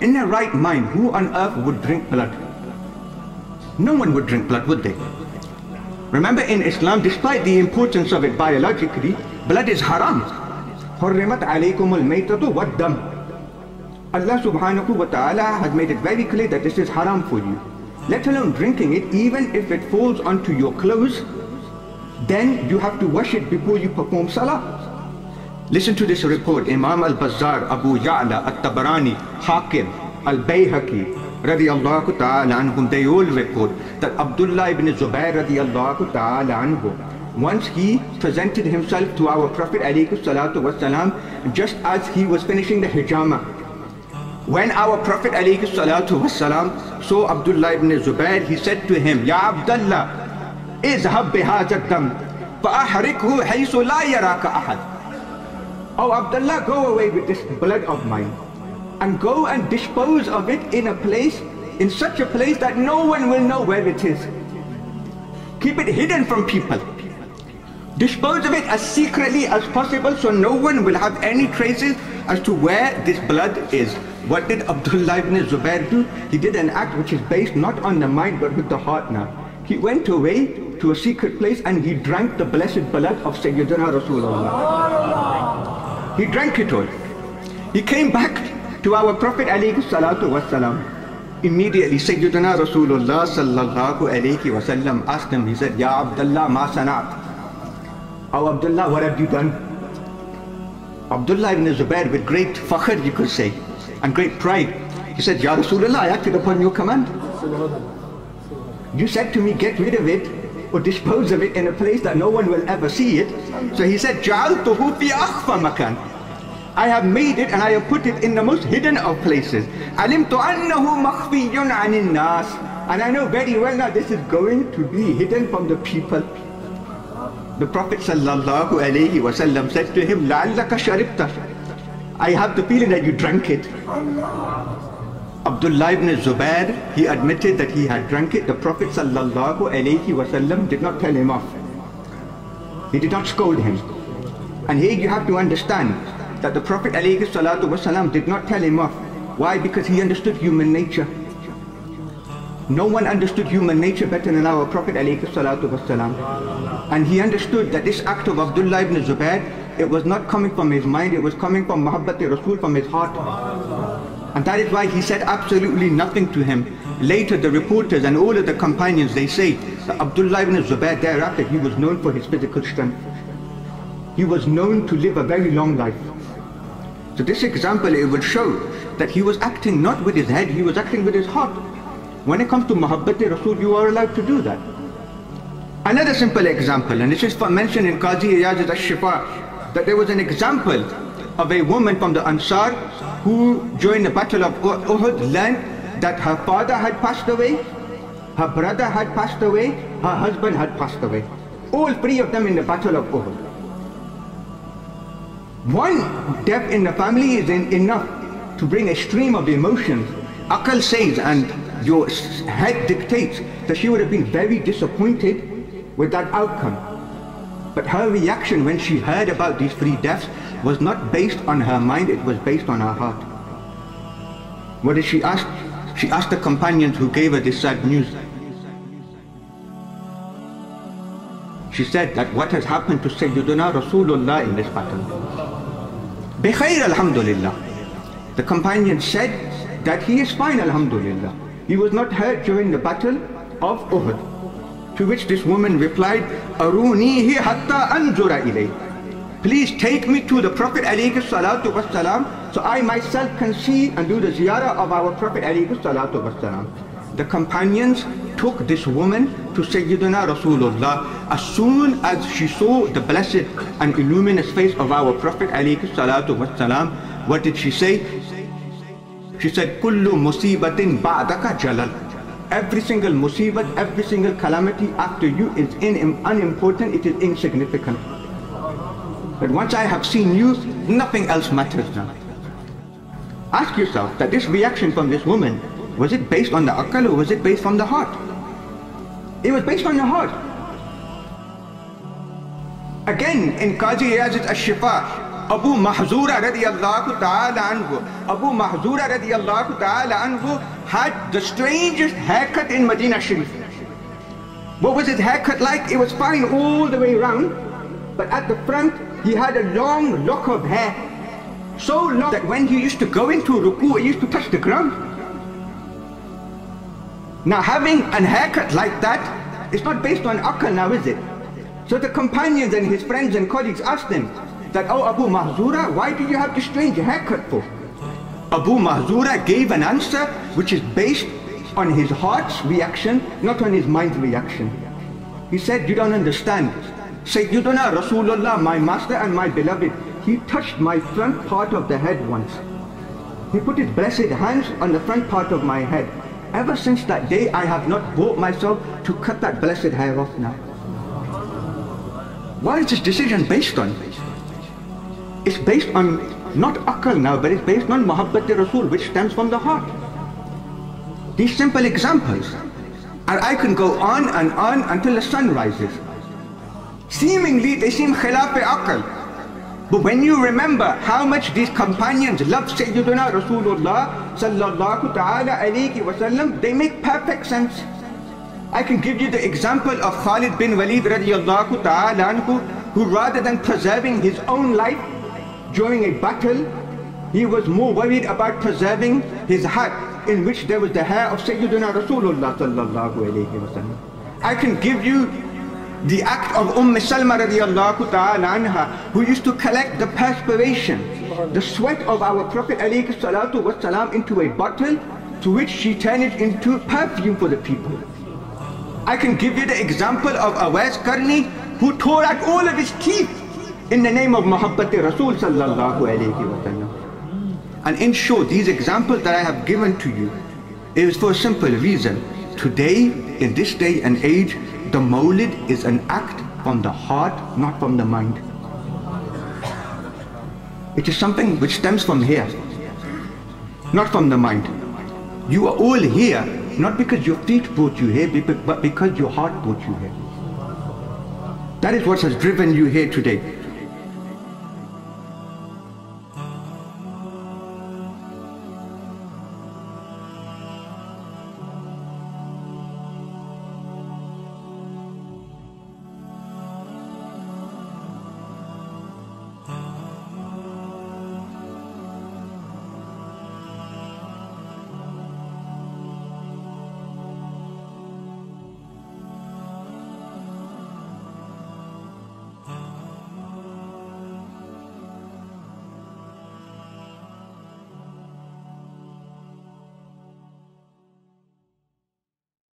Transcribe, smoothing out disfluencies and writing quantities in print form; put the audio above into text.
In their right mind, who on earth would drink blood? No one would drink blood, would they? Remember, in Islam, despite the importance of it biologically, blood is haram. حُرِّمَتْ عَلَيْكُمُ الْمَيْتَةُ وَالدَّمُ. Allah subhanahu wa ta'ala has made it very clear that this is haram for you. Let alone drinking it, even if it falls onto your clothes, then you have to wash it before you perform salah. Listen to this report. Imam al-Bazzar, Abu Yala, Tabarani, Hakim, Baihaqi, Radiallahu'tala'anhum, they all report that Abd-Allah ibn Zubayr Radiallahu'tala'anhu, once he presented himself to our Prophet ﷺ just as he was finishing the Hijamah. When our Prophet ﷺ saw Abdullah ibn Zubayr, he said to him, Ya Abd-Allah, izhab bihadha ad-dam fa'ahrikhu haythu la yaraka ahad. Oh Abdullah, go away with this blood of mine and go and dispose of it in a place, in such a place that no one will know where it is. Keep it hidden from people. Dispose of it as secretly as possible so no one will have any traces as to where this blood is. What did Abdullah ibn Zubayr do? He did an act which is based not on the mind but with the heart now. He went away to a secret place and he drank the blessed blood of Sayyidina Rasulullah. He drank it all. He came back to our Prophet ﷺ. Immediately Sayyidina Rasulullah sallallahu alayhi wa sallam asked him, he said, Ya Abdullah, ma sana'at. Oh Abdullah, what have you done? Abdullah ibn Zubayr, with great fakhr you could say, and great pride, he said, Ya Rasulullah, I acted upon your command. You said to me, get rid of it or dispose of it in a place that no one will ever see it. So he said, Ja'altuhu fi akhfa makan. I have made it and I have put it in the most hidden of places. Alimtu annahu makhfiyyun 'anil nas. And I know very well now this is going to be hidden from the people. The Prophet sallallahu alayhi wa sallam said to him, La'allaka sharibta. I have the feeling that you drank it. Abdullah ibn Zubayr, he admitted that he had drank it. The Prophet sallallahu alayhi wa sallam did not tell him off. He did not scold him. And here you have to understand that the Prophet alayhi salatu wa sallam did not tell him off. Why? Because he understood human nature. No one understood human nature better than our Prophet alayhi salatu wa sallam. And he understood that this act of Abdullah ibn Zubayr, it was not coming from his mind, it was coming from Muhabbati Rasul, from his heart. And that is why he said absolutely nothing to him. Later the reporters and all of the companions, they say that Abdullah ibn Zubayr thereafter, he was known for his physical strength. He was known to live a very long life. So this example, it would show that he was acting not with his head, he was acting with his heart. When it comes to Muhabbati Rasul, you are allowed to do that. Another simple example, and this is mentioned in Qazi Iyad al-Shifa, that there was an example of a woman from the Ansar who during the battle of Uhud learned that her father had passed away, her brother had passed away, her husband had passed away. All three of them in the battle of Uhud. One death in the family is enough to bring a stream of emotions. Aqal says and your head dictates that she would have been very disappointed with that outcome. But her reaction when she heard about these three deaths was not based on her mind, it was based on her heart. What did she ask? She asked the companions who gave her this sad news. She said that what has happened to Sayyiduna Rasulullah in this battle? Bikhair alhamdulillah. The companions said that he is fine alhamdulillah. He was not hurt during the battle of Uhud. To which this woman replied, Arunihi hatta anzura ilay. Please take me to the Prophet alayhi salatu wassalam so I myself can see and do the ziyarah of our Prophet alayhi salatu wassalam. The companions took this woman to Sayyidina Rasulullah. As soon as she saw the blessed and illuminous face of our Prophet alayhi salatu wassalam, what did she say? She said, Kullu musibatin ba'daka jalal. Every single musibat, every single calamity after you is unimportant, it is insignificant. But once I have seen you, nothing else matters now. Ask yourself that this reaction from this woman, was it based on the aqal or was it based from the heart? It was based on the heart. Again, in Qazi Iyad al-Shifa, Abu Mahzura Radiallahu'tala'anhu. Abu Mahzura Radiallahu'tala'anhu had the strangest haircut in Medina Sharif. What was his haircut like? It was fine all the way around, but at the front he had a long lock of hair, so long that when he used to go into ruku, it used to touch the ground. Now having a haircut like that, it's not based on akal now, is it? So the companions and his friends and colleagues asked him that, oh Abu Mahzura, why do you have this strange haircut for? Abu Mahzura gave an answer which is based on his heart's reaction, not on his mind's reaction. He said, you don't understand. Sayyiduna Rasulullah, my master and my beloved, he touched my front part of the head once. He put his blessed hands on the front part of my head. Ever since that day, I have not brought myself to cut that blessed hair off now. What is this decision based on? It's based on not akal now, but it's based on Muhabbat Rasul, which stems from the heart. These simple examples, and I can go on and on until the sun rises. Seemingly they seem khilaf aql, but when you remember how much these companions loved Sayyiduna Rasulullah sallallahu ta'ala alayhi wa sallam, they make perfect sense. I can give you the example of Khalid bin Walid radiallahu ta'ala anhu, who rather than preserving his own life during a battle, he was more worried about preserving his hat, in which there was the hair of Sayyiduna Rasulullah sallallahu alayhi wa sallam. I can give you the act of Salma radiallahu ta'ala anha, who used to collect the perspiration, the sweat of our Prophet alayhi salatu wasalam into a bottle, to which she turned it into perfume for the people. I can give you the example of Awais Karni, who tore out all of his teeth in the name of Muhabbat Rasul sallallahu alayhi wa sallam. And in short, these examples that I have given to you is for a simple reason. Today, in this day and age, the Mawlid is an act from the heart, not from the mind. It is something which stems from here, not from the mind. You are all here, not because your feet brought you here, but because your heart brought you here. That is what has driven you here today.